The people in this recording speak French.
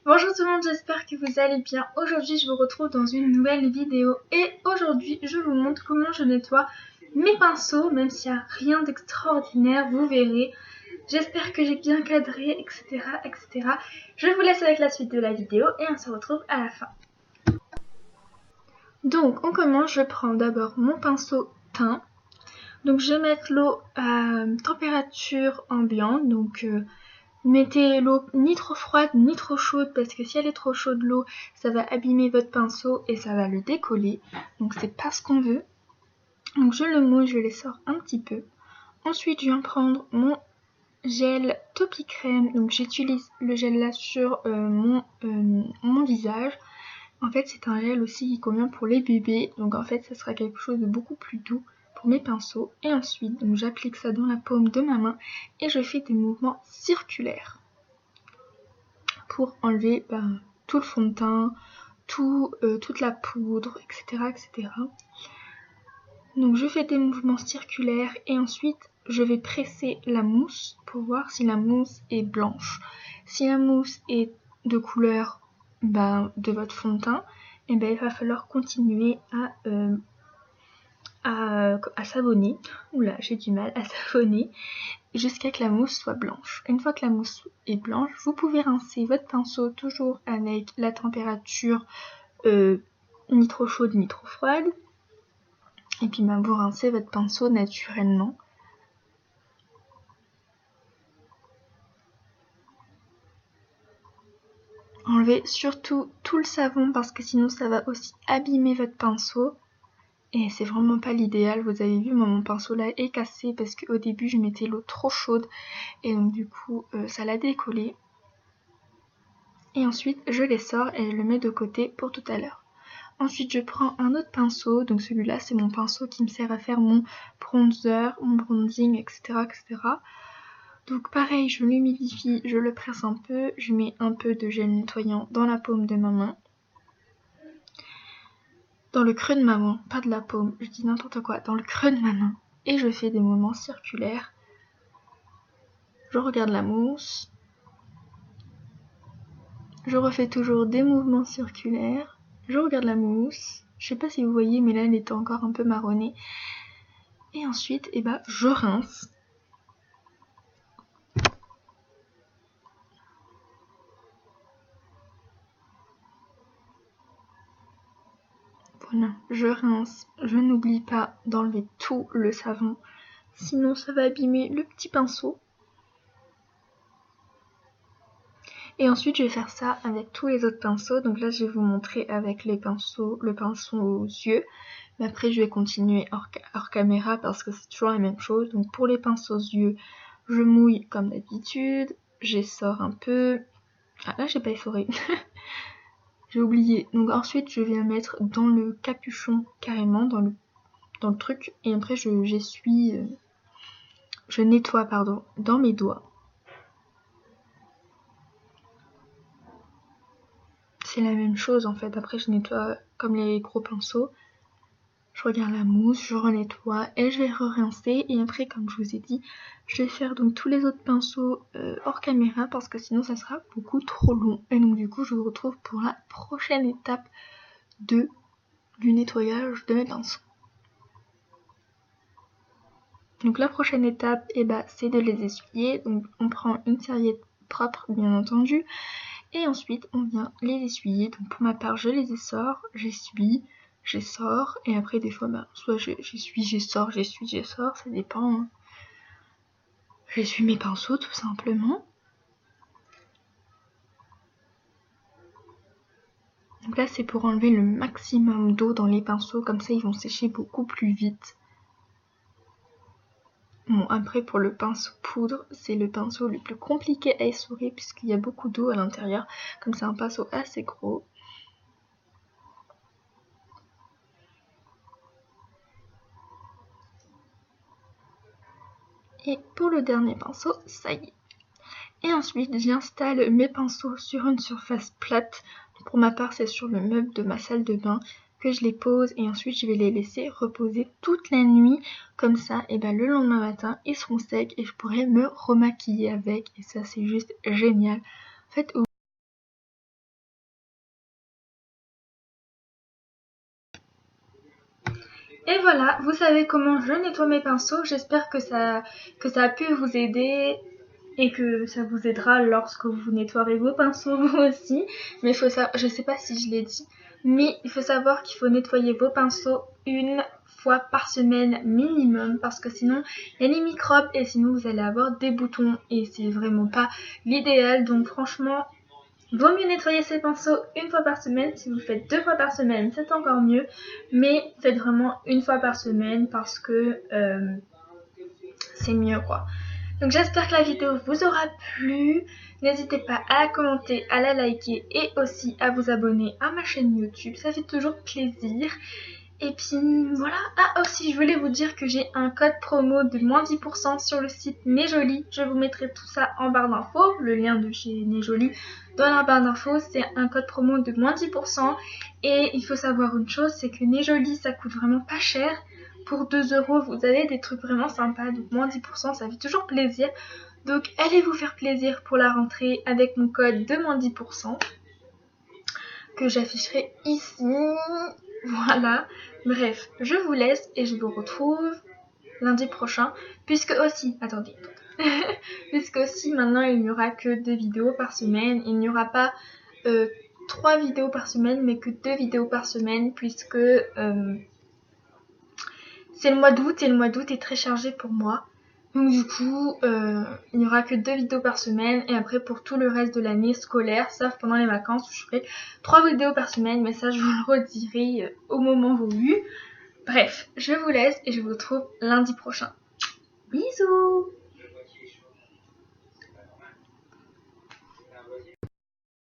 Bonjour tout le monde, j'espère que vous allez bien. Aujourd'hui je vous retrouve dans une nouvelle vidéo et aujourd'hui je vous montre comment je nettoie mes pinceaux, même s'il n'y a rien d'extraordinaire, vous verrez. J'espère que j'ai bien cadré, etc., etc. Je vous laisse avec la suite de la vidéo et on se retrouve à la fin. Donc on commence, je prends d'abord mon pinceau teint. Donc je vais mettre l'eau à température ambiante, donc mettez l'eau ni trop froide ni trop chaude parce que si elle est trop chaude l'eau, ça va abîmer votre pinceau et ça va le décoller. Donc c'est pas ce qu'on veut. Donc je le mouille, je les sors un petit peu. Ensuite je viens prendre mon gel Topi Crème. Donc j'utilise le gel là sur mon visage. En fait c'est un gel aussi qui convient pour les bébés. Donc en fait ça sera quelque chose de beaucoup plus doux pour mes pinceaux. Et ensuite donc j'applique ça dans la paume de ma main et je fais des mouvements circulaires pour enlever tout le fond de teint, toute la poudre, etc., etc. Donc je fais des mouvements circulaires et ensuite je vais presser la mousse pour voir si la mousse est blanche. Si la mousse est de couleur de votre fond de teint, et il va falloir continuer à savonner. Oula, j'ai du mal à savonner jusqu'à que la mousse soit blanche. Une fois que la mousse est blanche, vous pouvez rincer votre pinceau toujours avec la température ni trop chaude ni trop froide. Et puis vous rincez votre pinceau naturellement. Enlevez surtout tout le savon parce que sinon ça va aussi abîmer votre pinceau. Et c'est vraiment pas l'idéal. Vous avez vu, moi mon pinceau là est cassé parce qu'au début je mettais l'eau trop chaude. Et donc du coup ça l'a décollé. Et ensuite je les sors et je le mets de côté pour tout à l'heure. Ensuite je prends un autre pinceau, donc celui-là c'est mon pinceau qui me sert à faire mon bronzer, mon bronzing, etc., etc. Donc pareil, je l'humidifie, je le presse un peu, je mets un peu de gel nettoyant dans la paume de ma main. Dans le creux de ma main, pas de la paume, je dis n'importe quoi, dans le creux de ma main. Et je fais des mouvements circulaires. Je regarde la mousse. Je refais toujours des mouvements circulaires. Je regarde la mousse. Je sais pas si vous voyez, mais là elle était encore un peu marronnée. Et ensuite, je rince. Voilà, je rince. Je n'oublie pas d'enlever tout le savon. Sinon, ça va abîmer le petit pinceau. Et ensuite, je vais faire ça avec tous les autres pinceaux. Donc là, je vais vous montrer avec le pinceau aux yeux. Mais après, je vais continuer hors caméra parce que c'est toujours la même chose. Donc pour les pinceaux aux yeux, je mouille comme d'habitude. J'essore un peu. Ah là, j'ai pas essoré. J'ai oublié. Donc ensuite, je viens mettre dans le capuchon carrément, dans le truc. Et après, je nettoie dans mes doigts. C'est la même chose en fait. Après, je nettoie comme les gros pinceaux. Je regarde la mousse, je renettoie et je vais rincer. Et après, comme je vous ai dit, je vais faire donc tous les autres pinceaux hors caméra parce que sinon ça sera beaucoup trop long. Et donc du coup, je vous retrouve pour la prochaine étape du nettoyage de mes pinceaux. Donc la prochaine étape, c'est de les essuyer. Donc on prend une serviette propre, bien entendu. Et ensuite, on vient les essuyer. Donc pour ma part, je les essore, j'essuie. J'essore et après des fois soit j'essuie, j'essore, ça dépend. J'essuie mes pinceaux tout simplement. Donc là c'est pour enlever le maximum d'eau dans les pinceaux, comme ça ils vont sécher beaucoup plus vite. Bon, après pour le pinceau poudre, c'est le pinceau le plus compliqué à essorer puisqu'il y a beaucoup d'eau à l'intérieur, comme c'est un pinceau assez gros. Et pour le dernier pinceau, ça y est. Et ensuite, j'installe mes pinceaux sur une surface plate. Pour ma part, c'est sur le meuble de ma salle de bain que je les pose et ensuite je vais les laisser reposer toute la nuit. Comme ça, le lendemain matin, ils seront secs et je pourrai me remaquiller avec. Et ça, c'est juste génial. En fait, Et voilà, vous savez comment je nettoie mes pinceaux. J'espère que ça a pu vous aider et que ça vous aidera lorsque vous nettoierez vos pinceaux vous aussi. Mais je sais pas si je l'ai dit, mais il faut savoir qu'il faut nettoyer vos pinceaux une fois par semaine minimum, parce que sinon il y a les microbes et sinon vous allez avoir des boutons et c'est vraiment pas l'idéal. Donc franchement, vaut mieux nettoyer ses pinceaux une fois par semaine. Si vous le faites 2 fois par semaine, c'est encore mieux, mais faites vraiment une fois par semaine parce que c'est mieux quoi. Donc j'espère que la vidéo vous aura plu. N'hésitez pas à la commenter, à la liker et aussi à vous abonner à ma chaîne YouTube. Ça fait toujours plaisir. Et puis voilà. Ah aussi, je voulais vous dire que j'ai un code promo de moins 10% sur le site Nejoli. Je vous mettrai tout ça en barre d'infos. Le lien de chez Nejoli dans la barre d'infos. C'est un code promo de moins 10%. Et il faut savoir une chose, c'est que Nejoli ça coûte vraiment pas cher. Pour 2€, vous avez des trucs vraiment sympas. Donc moins 10%, ça fait toujours plaisir. Donc allez vous faire plaisir pour la rentrée avec mon code de moins 10% que j'afficherai ici. Voilà. Bref, je vous laisse et je vous retrouve lundi prochain. Puisque aussi, attendez. Puisque aussi maintenant il n'y aura que 2 vidéos par semaine. Il n'y aura pas 3 vidéos par semaine, mais que 2 vidéos par semaine. Puisque c'est le mois d'août et le mois d'août est très chargé pour moi. Donc du coup, il n'y aura que 2 vidéos par semaine. Et après pour tout le reste de l'année scolaire, sauf pendant les vacances où je ferai 3 vidéos par semaine. Mais ça je vous le redirai au moment voulu. Bref, je vous laisse et je vous retrouve lundi prochain. Bisous!